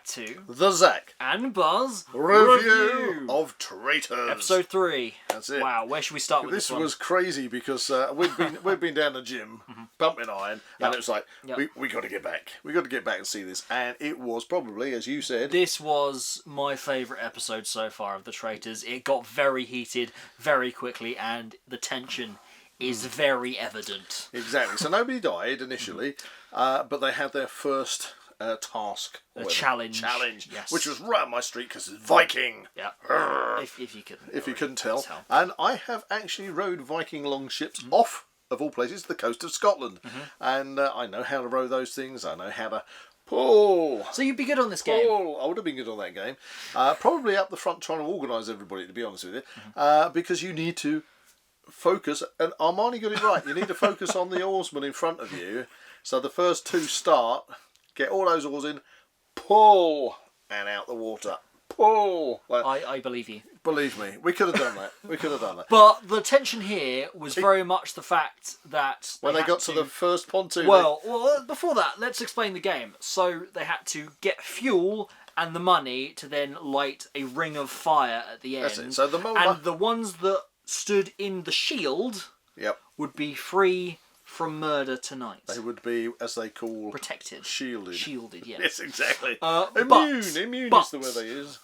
to the Zak and Buzz review of Traitors. Episode 3. That's it. Wow, where should we start with this one? This was crazy because we'd been down the gym, pumping iron, and it was like, we got to get back. We got to get back and see this. And it was probably, as you said... This was my favourite episode so far of the Traitors. It got very heated very quickly, and the tension is very evident. Exactly. So nobody died initially, but they had their first... task. A challenge. Yes. Which was right up my street because it's Viking. Yeah. If you couldn't. If you couldn't tell. And I have actually rowed Viking longships off, of all places, the coast of Scotland. And I know how to row those things. I know how to pull. So you'd be good on this game. I would have been good on that game. Probably up the front trying to organise everybody, to be honest with you. Because you need to focus. And Armani got it right. You need to focus on the oarsman in front of you. So the first two start... Get all those oars in, pull, and out the water. Pull. I believe you. Believe me, we could have done that. We could have done that. But the tension here was very much the fact that... When they got to the first pontoon... Well, before that, let's explain the game. So they had to get fuel and the money to then light a ring of fire at the end. That's it. So and the ones that stood in the shield would be free... from murder tonight. They would be, as they call... Protected. Shielded. Shielded, yes. Yes, exactly. Immune is the word they use.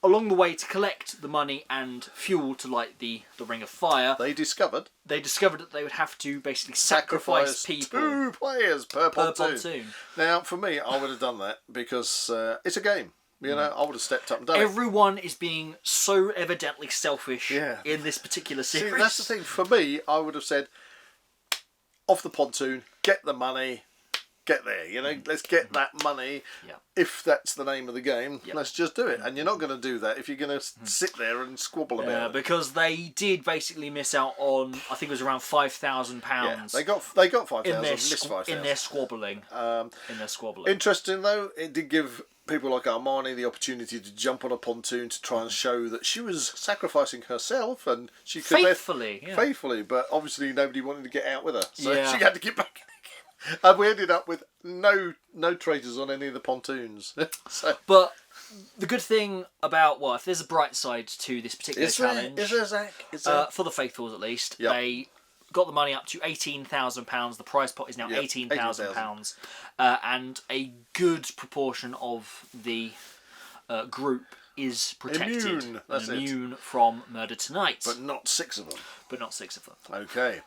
Along the way to collect the money and fuel to light the ring of fire... They discovered that they would have to basically sacrifice people. 2 players per pontoon. Now, for me, I would have done that because it's a game. You know, I would have stepped up and done it. Everyone is being so evidently selfish in this particular series. See, that's the thing. For me, I would have said... Off the pontoon, get the money, get there. You know, let's get that money. If that's the name of the game, let's just do it. And you're not going to do that if you're going to sit there and squabble about it. Because they did basically miss out on, I think it was around £5,000. Yeah, they got 5,000, missed 5,000 in their squabbling. Interesting though, it did give people like Armani the opportunity to jump on a pontoon to try and show that she was sacrificing herself and she could faithfully, but obviously nobody wanted to get out with her, so she had to get back in again. And we ended up with no traitors on any of the pontoons. But the good thing about, if there's a bright side to this particular challenge, is there, Zach? For the faithfuls at least, they got the money up to £18,000. The prize pot is now £18,000, and a good proportion of the group is protected, immune from murder tonight. But not 6 of them. Okay.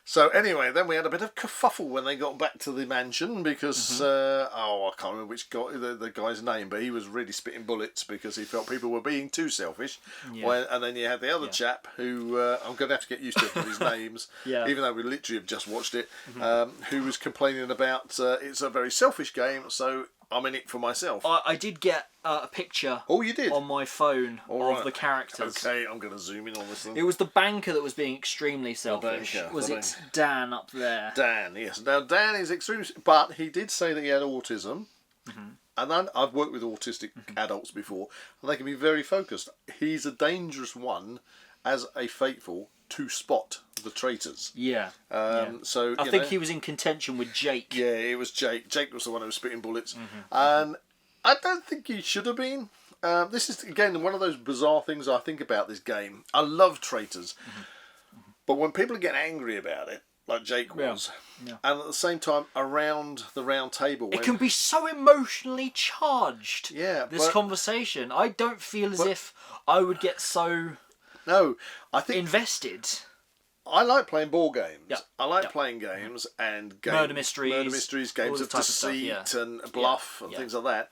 So anyway, then we had a bit of kerfuffle when they got back to the mansion because, I can't remember which guy, the guy's name, but he was really spitting bullets because he felt people were being too selfish. And then you had the other chap who, I'm going to have to get used to his names, even though we literally have just watched it, who was complaining about it's a very selfish game, so I'm in it for myself. I did get a picture on my phone of the characters. Okay, I'm going to zoom in on this one. It was the banker that was being extremely selfish. Was it Dan up there? Dan, yes. Now, Dan is extremely... But he did say that he had autism. And then I've worked with autistic adults before, and they can be very focused. He's a dangerous one as a faithful to spot the traitors. So I think he was in contention with Jake. Yeah, it was Jake. Jake was the one who was spitting bullets. And I don't think he should have been. This is, again, one of those bizarre things I think about this game. I love traitors. But when people get angry about it, like Jake was, and at the same time around the round table... It can be so emotionally charged, this conversation. I don't feel as if I would get so... No, I think... invested. I like playing ball games. I like playing games and murder mysteries, games of deceit and bluff and things like that.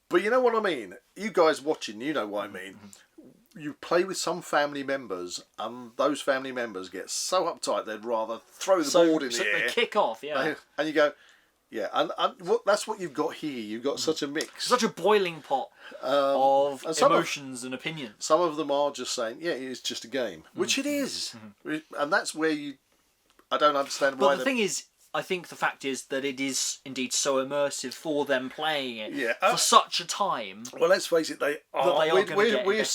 But you know what I mean? You guys watching, you know what I mean. You play with some family members, and those family members get so uptight they'd rather throw the board in the air. They kick off, and you go, and that's what you've got here. You've got such a mix. Such a boiling pot of emotions and opinions. Some of them are just saying, it's just a game, which it is. And that's where I don't understand why... But the thing is, I think the fact is that it is indeed so immersive for them playing it for such a time. Well, let's face it, we're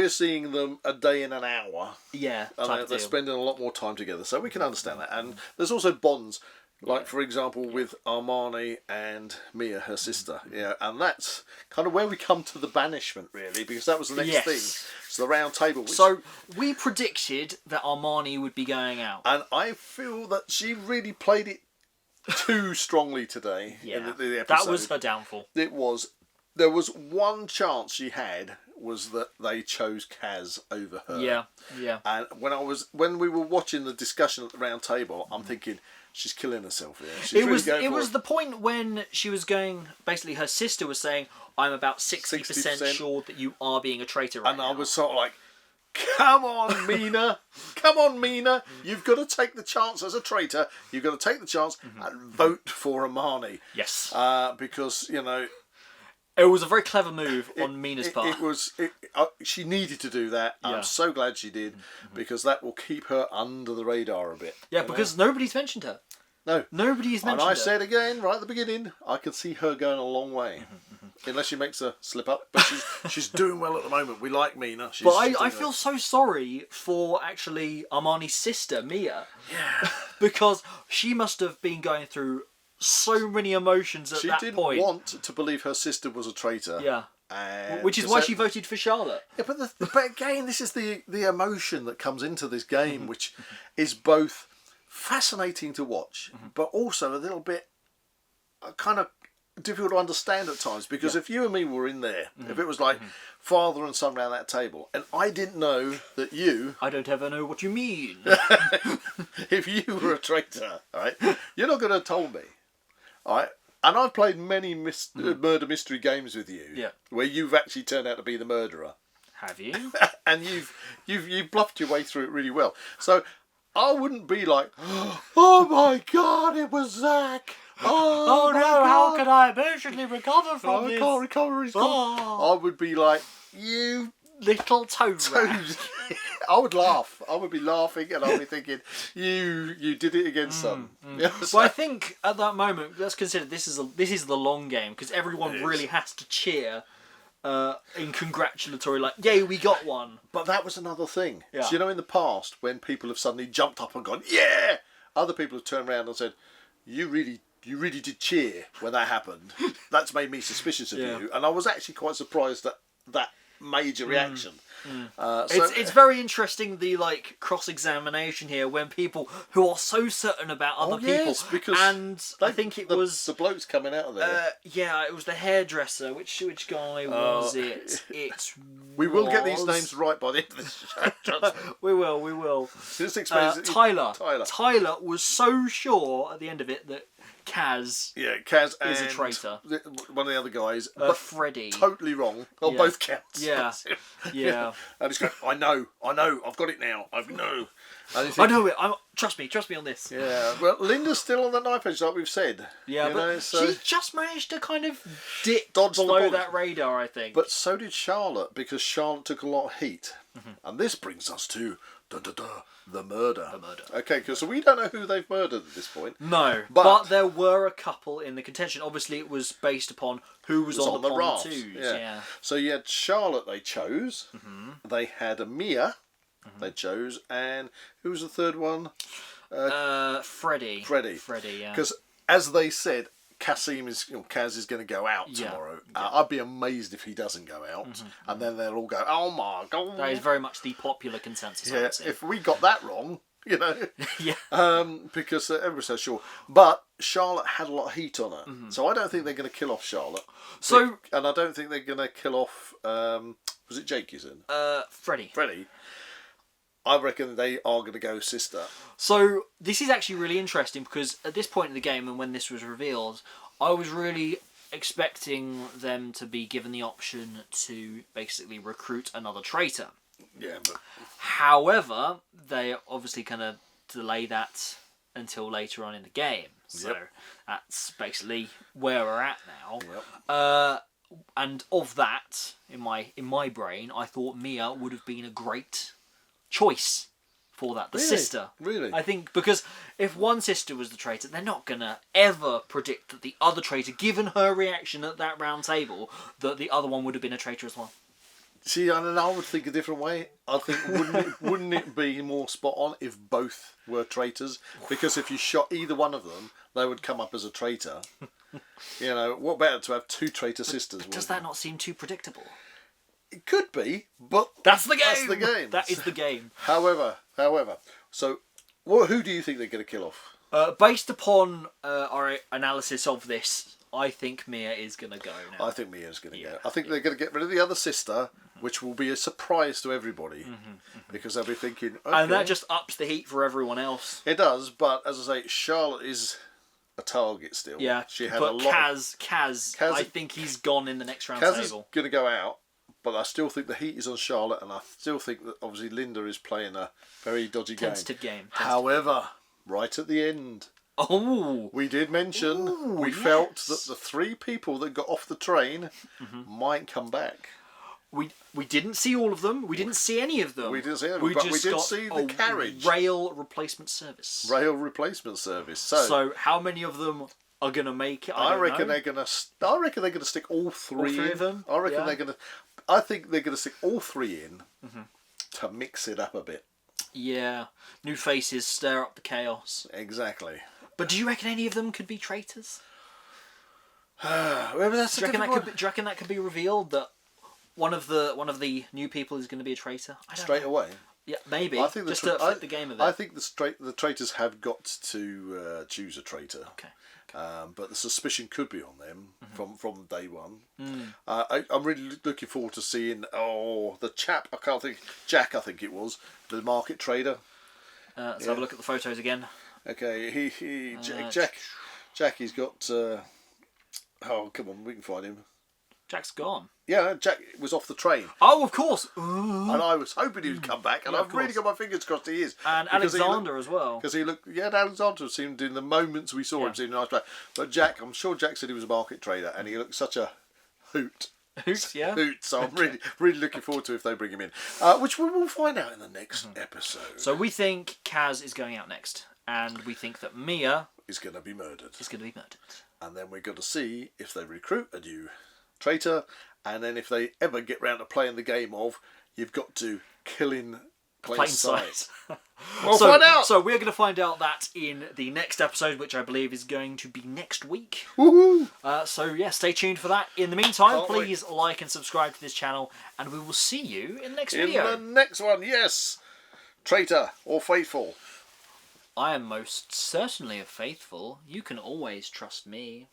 seeing them a day in an hour. Yeah, and they're spending a lot more time together, so we can understand that. And there's also bonds. Like, for example, with Armani and Mia, her sister. Yeah, and that's kind of where we come to the banishment, really, because that was the next thing. So the round table. So we predicted that Armani would be going out. And I feel that she really played it too strongly today in the episode. That was her downfall. It was. There was one chance she had, was that they chose Kaz over her. Yeah, yeah. And when we were watching the discussion at the round table, I'm thinking, she's killing herself here. She's it was the point when she was going. Basically, her sister was saying, "I'm about 60% sure that you are being a traitor right now." And I was sort of like, "Come on, Mina! Come on, Mina! You've got to take the chance as a traitor. You've got to take the chance and vote for Armani." Yes. Because it was a very clever move on Mina's part. She needed to do that. Yeah. I'm so glad she did, because that will keep her under the radar a bit. Yeah, because nobody's mentioned her. No. Nobody's mentioned her. And I said again, right at the beginning, I can see her going a long way. Unless she makes a slip up. But she's doing well at the moment. We like Mina. But I feel so sorry for, actually, Armani's sister, Mia. Yeah. Because she must have been going through so many emotions at that point. She didn't want to believe her sister was a traitor. Yeah. Which is why she voted for Charlotte. Yeah, but again, this is the emotion that comes into this game, which is both fascinating to watch, but also a little bit kind of difficult to understand at times. Because if you and me were in there, if it was like father and son around that table, and I didn't know that you... I don't ever know what you mean. If you were a traitor, right, you're not going to have told me. Right? And I've played many murder mystery games with you, where you've actually turned out to be the murderer. Have you? And you've bluffed your way through it really well. So I wouldn't be like, "Oh my God, it was Zak! Oh no, God. How can I emotionally recover from this? I can't recover. He's gone." I would be like, "You little toad rat." I would laugh. I would be laughing, and I'd be thinking, "You did it again, son." Well, I think at that moment, let's consider this is the long game, because everyone really has to cheer in congratulatory, like, "Yay, we got one." But that was another thing. Yeah. So, in the past, when people have suddenly jumped up and gone, "Yeah," other people have turned around and said, "You really did cheer when that happened." That's made me suspicious of you, and I was actually quite surprised at that major reaction. It's very interesting, the cross-examination here, when people who are so certain about other people, because I think it was the blokes coming out of there. It was the hairdresser. Which guy was it? We will get these names right by the end of this show. We will. Just explain Tyler. Tyler was so sure at the end of it that Kaz is a traitor. One of the other guys, but Freddie, totally wrong on both counts. Yeah. And he's going, I know, I've got it now. I know. I know it. Trust me on this. Yeah. Well, Linda's still on the knife edge, like we've said. Yeah, but she just managed to kind of dodge below that radar, I think. But so did Charlotte, because Charlotte took a lot of heat. And this brings us to the murder. Okay, because we don't know who they've murdered at this point. No, but there were a couple in the contention. Obviously, it was based upon who was on the pontoons. Yeah. So you had Charlotte they chose. They had Mia they chose. And who was the third one? Freddie. Freddie, yeah. Because as they said, Kaz is going to go out tomorrow. I'd be amazed if he doesn't go out, and then they'll all go, "Oh my God!" That is very much the popular consensus. Yeah, if we got that wrong, yeah. Because everyone's so sure. But Charlotte had a lot of heat on her, so I don't think they're going to kill off Charlotte. And I don't think they're going to kill off. Was it Jake? You said? Freddie. I reckon they are going to go sister. So this is actually really interesting, because at this point in the game, and when this was revealed, I was really expecting them to be given the option to basically recruit another traitor. Yeah, but... However, they obviously kind of delay that until later on in the game. So that's basically where we're at now. Yep. And of that, in my brain, I thought Mia would have been a great choice for that. The sister. Really? I think, because if one sister was the traitor, they're not going to ever predict that the other traitor, given her reaction at that round table, that the other one would have been a traitor as well. See, I don't know. I would think a different way. I think wouldn't it be more spot on if both were traitors? Because if you shot either one of them, they would come up as a traitor. You know, what better to have two traitor sisters? But does that not seem too predictable? It could be, but that's the game. That's the game. That is the game. However, so who do you think they're going to kill off? Based upon our analysis of this, I think Mia is going to go now. I think Mia's going to go. I think they're going to get rid of the other sister, which will be a surprise to everybody, because they'll be thinking, okay. And that just ups the heat for everyone else. It does, but as I say, Charlotte is a target still. Yeah, she had but a lot. Kaz, I think he's gone in the next round Kaz table. is going to go out, but I still think the heat is on Charlotte, and I still think that obviously Linda is playing a very dodgy Tentative game. However, right at the end, we did mention we felt that the three people that got off the train might come back. We didn't see all of them. We didn't see any of them. We didn't see any of them, but we did see the carriage. Rail replacement service. Rail replacement service. So how many of them are going to make it? I reckon they're going to stick all three. All three of them. I reckon they're going to. I think they're going to stick all three in to mix it up a bit. Yeah, new faces stir up the chaos. Exactly. But do you reckon any of them could be traitors? Well, that's do you reckon that could be revealed that one of the new people is going to be a traitor? Straight away. Yeah, maybe. I think just to flip the game a bit. I think the traitors have got to choose a traitor. Okay. But the suspicion could be on them from day one. I'm really looking forward to seeing the chap. I can't think. Jack, I think it was the market trader. Let's have a look at the photos again. Okay, Jack. He's got. Oh, come on, we can find him. Jack's gone. Yeah, Jack was off the train. Oh, of course. And I was hoping he would come back, and I've really got my fingers crossed he is. And Alexander as well. Because he looked, Alexander seemed in the moments we saw him seemed nice. But Jack, I'm sure Jack said he was a market trader, and he looked such a hoot. Hoot, yeah. Hoot. So I'm really looking forward to if they bring him in, which we will find out in the next episode. So we think Kaz is going out next, and we think that Mia is going to be murdered. And then we're going to see if they recruit a new traitor, and then if they ever get round to playing the game of you've got to kill in plain sight. We'll find out. So we're going to find out that in the next episode, which I believe is going to be next week. Woohoo! So yeah, stay tuned for that. In the meantime, please like and subscribe to this channel, and we will see you in the next video. In the next one, yes. Traitor or faithful? I am most certainly a faithful. You can always trust me.